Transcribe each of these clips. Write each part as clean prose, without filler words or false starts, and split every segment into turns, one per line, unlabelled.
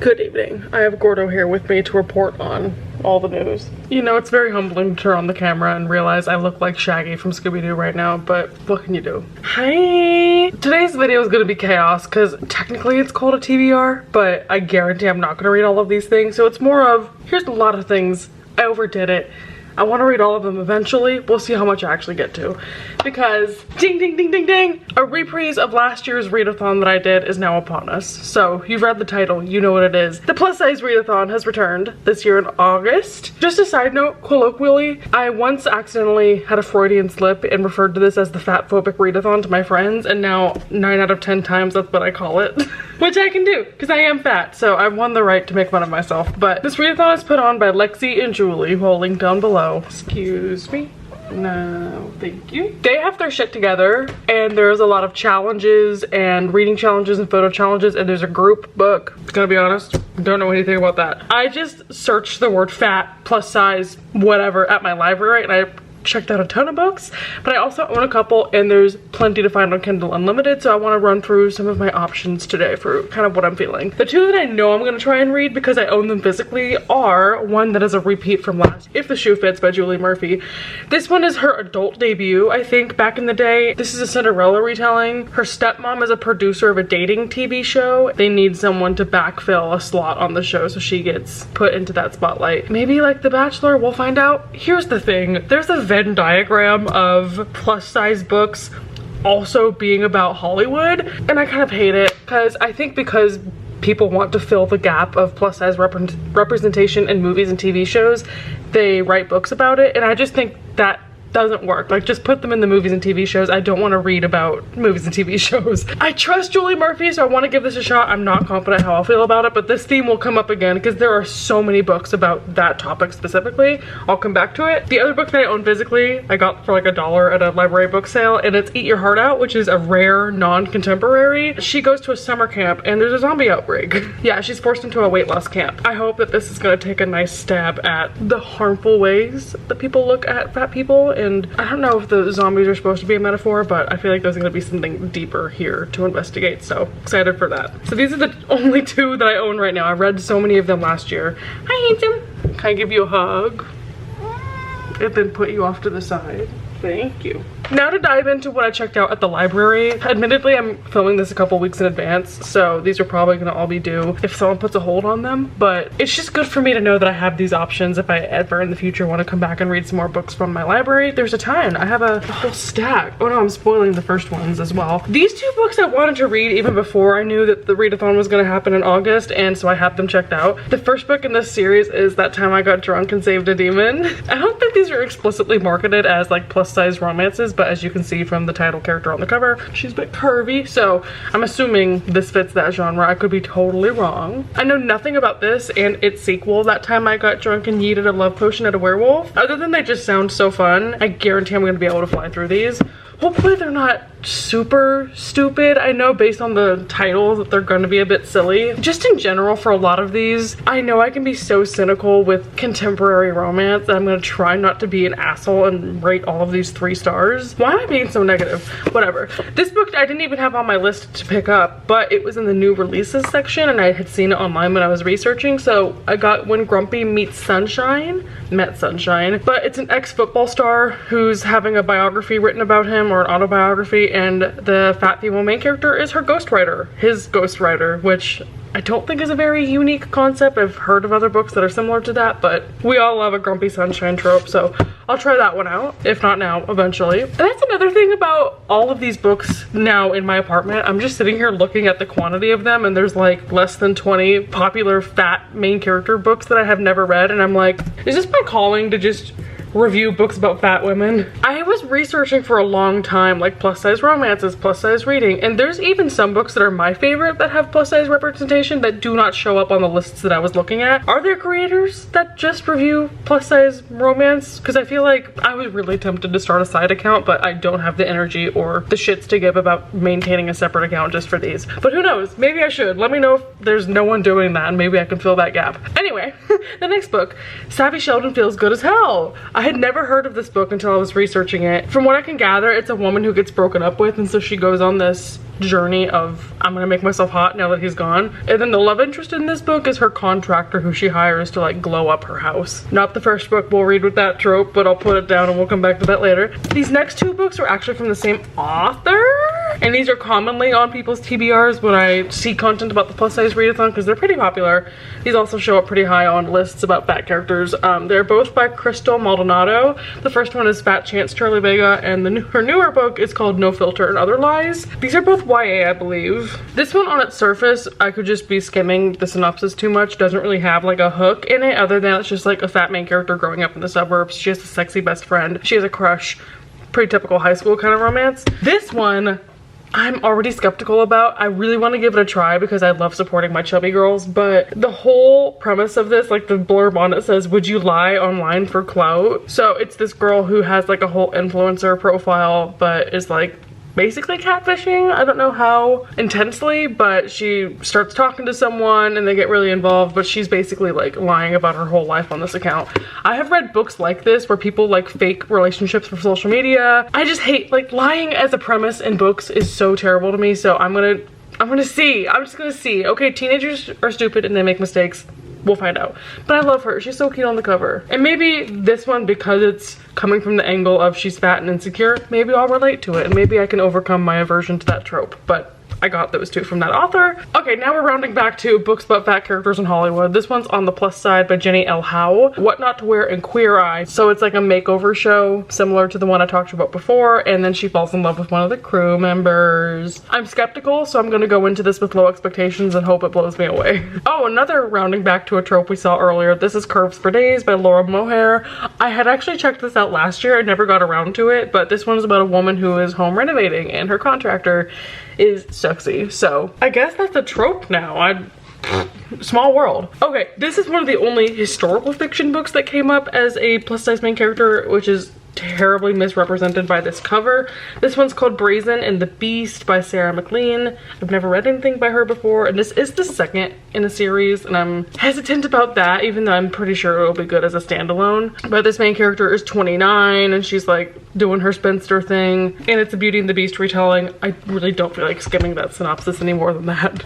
Good evening. I have Gordo here with me to report on all the news. You know, it's very humbling to turn on the camera and realize I look like Shaggy from Scooby-Doo right now, but what can you do? Hi! Today's video is gonna be chaos because technically it's called a TBR, but I guarantee I'm not gonna read all of these things, so it's more of, here's a lot of things, I overdid it. I want to read all of them eventually. We'll see how much I actually get to. Because, ding ding ding ding ding, a reprise of last year's readathon that I did is now upon us. So, you've read the title, you know what it is. The plus size readathon has returned this year in August. Just a side note, colloquially, I once accidentally had a Freudian slip and referred to this as the fat phobic readathon to my friends, and now 9 out of 10 times that's what I call it. Which I can do, because I am fat, so I've won the right to make fun of myself. But this readathon is put on by Lexy and Julie, who I'll link down below. Excuse me. No, thank you. They have their shit together, and there's a lot of challenges and reading challenges and photo challenges, and there's a group book. Gonna be honest, don't know anything about that. I just searched the word fat, plus size, whatever at my library, and I checked out a ton of books, but I also own a couple, and there's plenty to find on Kindle Unlimited, so I want to run through some of my options today for kind of what I'm feeling. The two that I know I'm going to try and read because I own them physically are one that is a repeat from last, If the Shoe Fits by Julie Murphy. This one is her adult debut, I think, back in the day. This is a Cinderella retelling. Her stepmom is a producer of a dating TV show. They need someone to backfill a slot on the show, so she gets put into that spotlight. Maybe like The Bachelor, we'll find out. Here's the thing, there's a Venn diagram of plus size books also being about Hollywood, and I kind of hate it because I think because people want to fill the gap of plus size representation in movies and TV shows, they write books about it, and I just think that doesn't work. Like, just put them in the movies and TV shows. I don't want to read about movies and TV shows. I trust Julie Murphy, so I want to give this a shot. I'm not confident how I'll feel about it, but this theme will come up again because there are so many books about that topic specifically. I'll come back to it. The other book that I own physically, I got for like $1 at a library book sale, and it's Eat Your Heart Out, which is a rare non-contemporary. She goes to a summer camp and there's a zombie outbreak. Yeah, she's forced into a weight loss camp. I hope that this is going to take a nice stab at the harmful ways that people look at fat people. And I don't know if the zombies are supposed to be a metaphor, but I feel like there's going to be something deeper here to investigate, so excited for that. So these are the only two that I own right now. I read so many of them last year. Hi, handsome. Can I give you a hug? And then put you off to the side. Thank you. Now to dive into what I checked out at the library. Admittedly, I'm filming this a couple weeks in advance, so these are probably gonna all be due if someone puts a hold on them, but it's just good for me to know that I have these options if I ever in the future want to come back and read some more books from my library. There's a ton. I have a whole stack. Oh no, I'm spoiling the first ones as well. These two books I wanted to read even before I knew that the readathon was gonna happen in August, and so I have them checked out. The first book in this series is That Time I Got Drunk and Saved a Demon. I don't think these are explicitly marketed as like plus size romances, but as you can see from the title character on the cover, she's a bit curvy, so I'm assuming this fits that genre. I could be totally wrong. I know nothing about this and its sequel, That Time I Got Drunk and Yeeted a Love Potion at a Werewolf. Other than they just sound so fun, I guarantee I'm going to be able to fly through these. Hopefully they're not super stupid. I know based on the title that they're going to be a bit silly. Just in general for a lot of these, I know I can be so cynical with contemporary romance that I'm going to try not to be an asshole and rate all of these 3 stars. Why am I being so negative? Whatever. This book I didn't even have on my list to pick up, but it was in the new releases section and I had seen it online when I was researching, so I got When Grumpy Met Sunshine, but it's an ex-football star who's having a biography written about him, or an autobiography, and the fat female main character is her ghostwriter, his ghostwriter, which I don't think is a very unique concept. I've heard of other books that are similar to that, but we all love a grumpy sunshine trope, so I'll try that one out, if not now, eventually. And that's another thing about all of these books now in my apartment. I'm just sitting here looking at the quantity of them, and there's like less than 20 popular fat main character books that I have never read, and I'm like, is this my calling to just review books about fat women? I was researching for a long time, like plus size romances, plus size reading, and there's even some books that are my favorite that have plus size representation that do not show up on the lists that I was looking at. Are there creators that just review plus size romance? Because I feel like I was really tempted to start a side account, but I don't have the energy or the shits to give about maintaining a separate account just for these. But who knows? Maybe I should. Let me know if there's no one doing that and maybe I can fill that gap. Anyway, the next book, Savvy Sheldon Feels Good as Hell. I had never heard of this book until I was researching it. From what I can gather, it's a woman who gets broken up with, and so she goes on this journey of, I'm gonna make myself hot now that he's gone. And then the love interest in this book is her contractor, who she hires to like glow up her house. Not the first book we'll read with that trope, but I'll put it down and we'll come back to that later. These next two books are actually from the same author, and these are commonly on people's TBRs when I see content about the plus size readathon, because they're pretty popular. These also show up pretty high on lists about fat characters. They're both by Crystal Maldonado. The first one is Fat Chance Charlie Vega, and her newer book is called No Filter and Other Lies. These are both YA, I believe. This one on its surface, I could just be skimming the synopsis too much. Doesn't really have like a hook in it, other than it's just like a fat main character growing up in the suburbs. She has a sexy best friend. She has a crush. Pretty typical high school kind of romance. This one, I'm already skeptical about. I really want to give it a try because I love supporting my chubby girls, but the whole premise of this, like the blurb on it says, would you lie online for clout? So it's this girl who has like a whole influencer profile, but is like basically catfishing. I don't know how intensely, but she starts talking to someone and they get really involved, but she's basically like lying about her whole life on this account. I have read books like this where people like fake relationships for social media. I just hate, like, lying as a premise in books is so terrible to me, so I'm gonna see. I'm just gonna see. Okay, teenagers are stupid and they make mistakes. We'll find out. But I love her. She's so cute on the cover. And maybe this one, because it's coming from the angle of she's fat and insecure, maybe I'll relate to it and maybe I can overcome my aversion to that trope. But I got those two from that author. Okay, now we're rounding back to books about fat characters in Hollywood. This one's On the Plus Side by Jenny L. Howe. What Not to Wear in Queer Eye. So it's like a makeover show similar to the one I talked to you about before, and then she falls in love with one of the crew members. I'm skeptical, so I'm gonna go into this with low expectations and hope it blows me away. Oh, another rounding back to a trope we saw earlier. This is Curves for Days by Laura Mohair. I had actually checked this out last year. I never got around to it, but this one's about a woman who is home renovating and her contractor is sexy. So I guess that's a trope now. Small world. Okay, this is one of the only historical fiction books that came up as a plus size main character, which is terribly misrepresented by this cover. This one's called Brazen and the Beast by Sarah McLean. I've never read anything by her before, and this is the second in a series, and I'm hesitant about that, even though I'm pretty sure it'll be good as a standalone. But this main character is 29 and she's like doing her spinster thing, and it's a Beauty and the Beast retelling. I really don't feel like skimming that synopsis any more than that.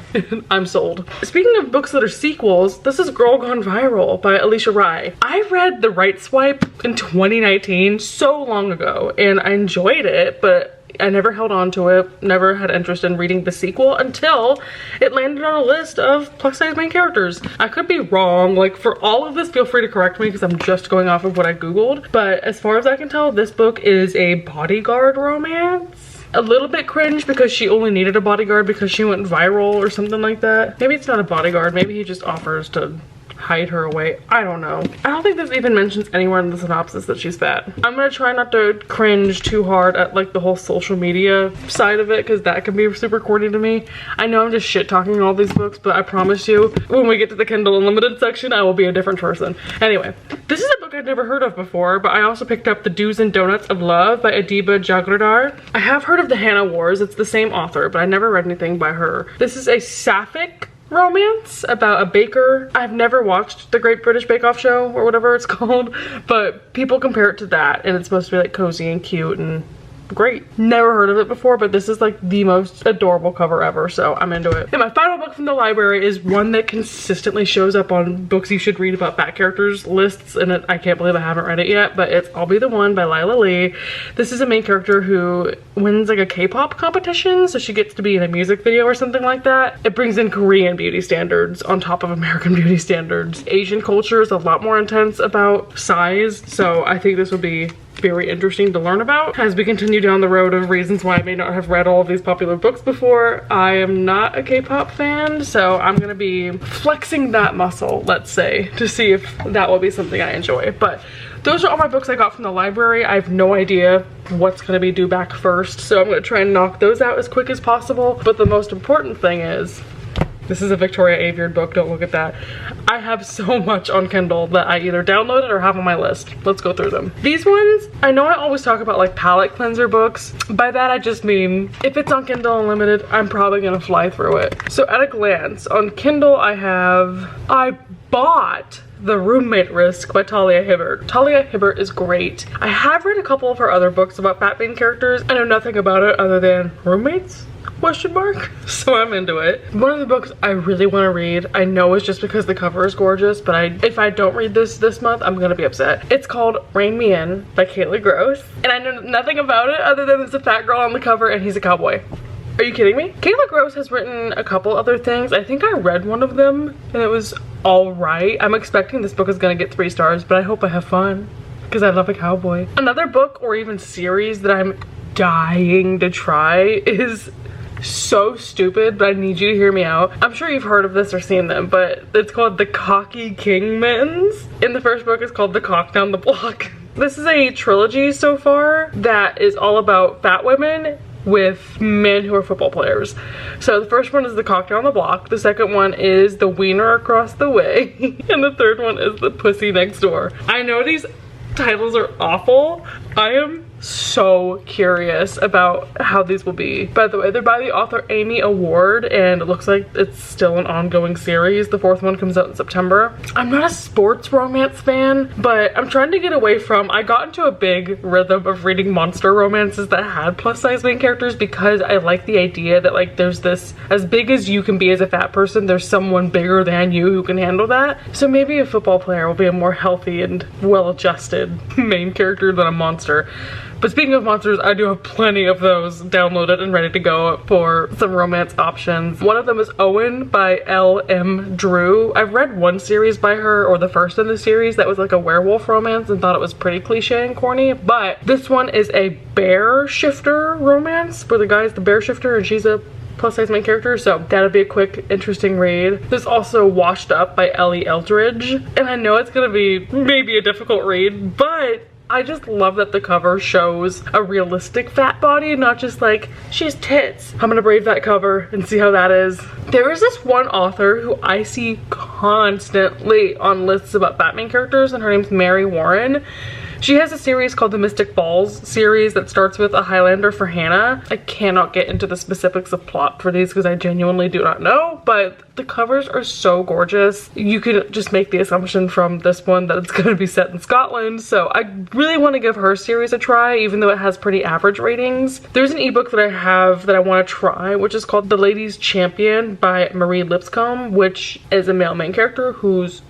I'm sold. Speaking of books that are sequels, this is Girl Gone Viral by Alicia Rai. I read The Right Swipe in 2019, so long ago, and I enjoyed it, but I never held on to it, never had interest in reading the sequel until it landed on a list of plus size main characters. I could be wrong. Like, for all of this, feel free to correct me because I'm just going off of what I googled, but as far as I can tell, this book is a bodyguard romance. A little bit cringe because she only needed a bodyguard because she went viral or something like that. Maybe it's not a bodyguard, maybe he just offers to hide her away. I don't know. I don't think this even mentions anywhere in the synopsis that she's fat. I'm gonna try not to cringe too hard at like the whole social media side of it, because that can be super corny to me. I know I'm just shit talking all these books, but I promise you when we get to the Kindle Unlimited section, I will be a different person. Anyway, this is a book I'd never heard of before, but I also picked up The Do's and Donuts of Love by Adiba Jagradar. I have heard of the Hannah Wars. It's the same author, but I never read anything by her. This is a sapphic romance about a baker. I've never watched the Great British Bake Off show or whatever it's called, but people compare it to that, and it's supposed to be like cozy and cute and great. Never heard of it before, but this is like the most adorable cover ever, so I'm into it. And my final book from the library is one that consistently shows up on books you should read about fat characters lists, and I can't believe I haven't read it yet, but it's I'll Be the One by Lila Lee. This is a main character who wins like a K-pop competition, so she gets to be in a music video or something like that. It brings in Korean beauty standards on top of American beauty standards. Asian culture is a lot more intense about size, so I think this will be very interesting to learn about as we continue down the road of reasons why I may not have read all of these popular books before. I am not a K-pop fan, so I'm gonna be flexing that muscle, let's say, to see if that will be something I enjoy. But those are all my books I got from the library. I have no idea what's gonna be due back first, so I'm gonna try and knock those out as quick as possible. But the most important thing is This is a Victoria Aveyard book, don't look at that. I have so much on Kindle that I either downloaded or have on my list. Let's go through them. These ones, I know I always talk about like palette cleanser books. By that I just mean, if it's on Kindle Unlimited, I'm probably gonna fly through it. So at a glance, on Kindle I bought The Roommate Risk by Talia Hibbert. Talia Hibbert is great. I have read a couple of her other books about fat main characters. I know nothing about it other than roommates? Question mark? So I'm into it. One of the books I really want to read, I know it's just because the cover is gorgeous, but if I don't read this month, I'm gonna be upset. It's called Rein Me In by Kayla Gross, and I know nothing about it other than it's a fat girl on the cover and he's a cowboy. Are you kidding me? Kayla Gross has written a couple other things. I think I read one of them and it was all right. I'm expecting this book is gonna get 3 stars, but I hope I have fun because I love a cowboy. Another book or even series that I'm dying to try is so stupid, but I need you to hear me out. I'm sure you've heard of this or seen them, but it's called The Cocky Kingmans. In the first book, it's called The Cock Down the Block. This is a trilogy so far that is all about fat women with men who are football players. So the first one is The Cock Down the Block, the second one is The Wiener Across the Way, and the third one is The Pussy Next Door. I know these titles are awful. I am so curious about how these will be. By the way, they're by the author Amy Award, and it looks like it's still an ongoing series. The 4th one comes out in September. I'm not a sports romance fan, but I'm trying to get away from, I got into a big rhythm of reading monster romances that had plus size main characters because I like the idea that like there's this, as big as you can be as a fat person, there's someone bigger than you who can handle that. So maybe a football player will be a more healthy and well-adjusted main character than a monster. But speaking of monsters, I do have plenty of those downloaded and ready to go for some romance options. One of them is Owen by L.M. Drew. I've read one series by her, or the first in the series, that was like a werewolf romance and thought it was pretty cliche and corny. But this one is a bear shifter romance where the guy's the bear shifter and she's a plus size main character, so that'll be a quick, interesting read. There's also Washed Up by Ellie Eldridge, and I know it's gonna be maybe a difficult read, but I just love that the cover shows a realistic fat body, not just like, she has tits. I'm gonna brave that cover and see how that is. There is this one author who I see constantly on lists about fat main characters, and her name's Mary Warren. She has a series called the Mystic Falls series that starts with a Highlander for Hannah. I cannot get into the specifics of plot for these because I genuinely do not know, but the covers are so gorgeous. You could just make the assumption from this one that it's going to be set in Scotland, so I really want to give her series a try, even though it has pretty average ratings. There's an ebook that I have that I want to try, which is called The Lady's Champion by Marie Lipscomb, which is a male main character who's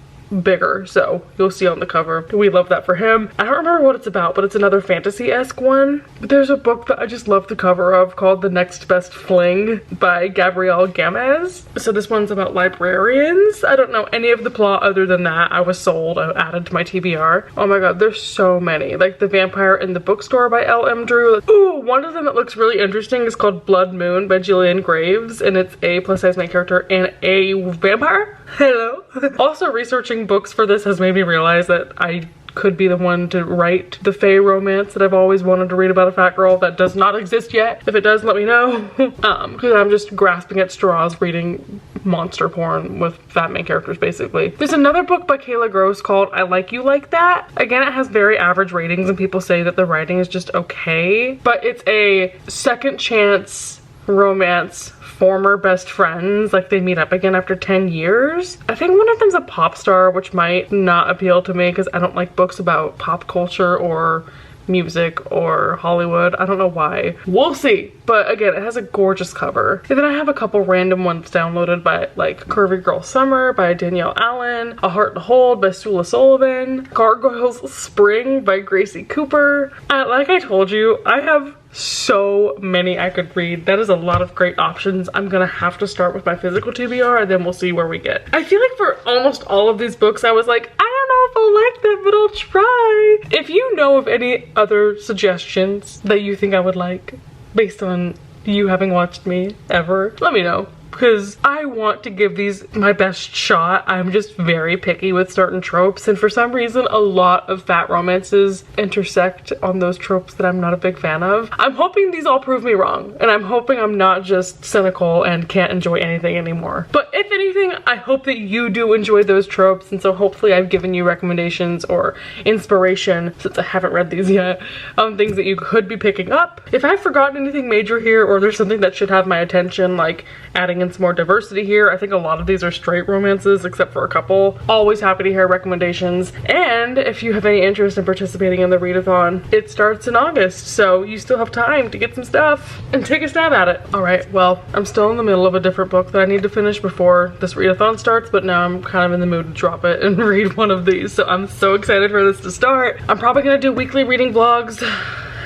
bigger, so you'll see on the cover. We love that for him. I don't remember what it's about, but it's another fantasy-esque one. There's a book that I just love the cover of called The Next Best Fling by Gabrielle Gamez. So this one's about librarians. I don't know any of the plot other than that. I was sold. I added to my TBR. Oh my god, there's so many. Like The Vampire in the Bookstore by L.M. Drew. Ooh, one of them that looks really interesting is called Blood Moon by Gillian Graves, and it's a plus size main character and a vampire. Hello. Also, researching books for this has made me realize that I could be the one to write the fae romance that I've always wanted to read about a fat girl that does not exist yet. If it does, let me know. Because I'm just grasping at straws reading monster porn with fat main characters, basically. There's another book by Kayla Gross called I Like You Like That. Again, it has very average ratings and people say that the writing is just okay, but it's a second chance romance, former best friends, like they meet up again after 10 years. I think one of them's a pop star, which might not appeal to me because I don't like books about pop culture or music or Hollywood. I don't know why. We'll see. But again, it has a gorgeous cover. And then I have a couple random ones downloaded by like Curvy Girl Summer by Danielle Allen, A Heart to Hold by Sula Sullivan, Gargoyles Spring by Gracie Cooper. Like I told you, I have so many I could read. That is a lot of great options. I'm gonna have to start with my physical TBR and then we'll see where we get. I feel like for almost all of these books I was like, I don't know if I'll like them, but I'll try. If you know of any other suggestions that you think I would like based on you having watched me ever, let me know. because I want to give these my best shot. I'm just very picky with certain tropes, and for some reason a lot of fat romances intersect on those tropes that I'm not a big fan of. I'm hoping these all prove me wrong, and I'm hoping I'm not just cynical and can't enjoy anything anymore. But if anything, I hope that you do enjoy those tropes, and so hopefully I've given you recommendations or inspiration, since I haven't read these yet, on things that you could be picking up. If I've forgotten anything major here, or there's something that should have my attention, like adding in some more diversity here. I think a lot of these are straight romances except for a couple. Always happy to hear recommendations. And if you have any interest in participating in the readathon, it starts in August, so you still have time to get some stuff and take a stab at it. Alright, well, I'm still in the middle of a different book that I need to finish before this readathon starts, but now I'm kind of in the mood to drop it and read one of these, so I'm so excited for this to start. I'm probably gonna do weekly reading vlogs.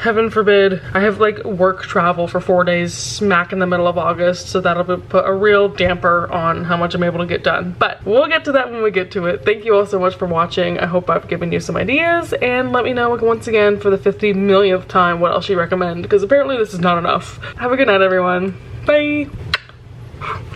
Heaven forbid. I have like work travel for 4 days smack in the middle of August, so that'll put a real damper on how much I'm able to get done. But we'll get to that when we get to it. Thank you all so much for watching. I hope I've given you some ideas, and let me know once again for the 50 millionth time what else you recommend, because apparently this is not enough. Have a good night, everyone. Bye.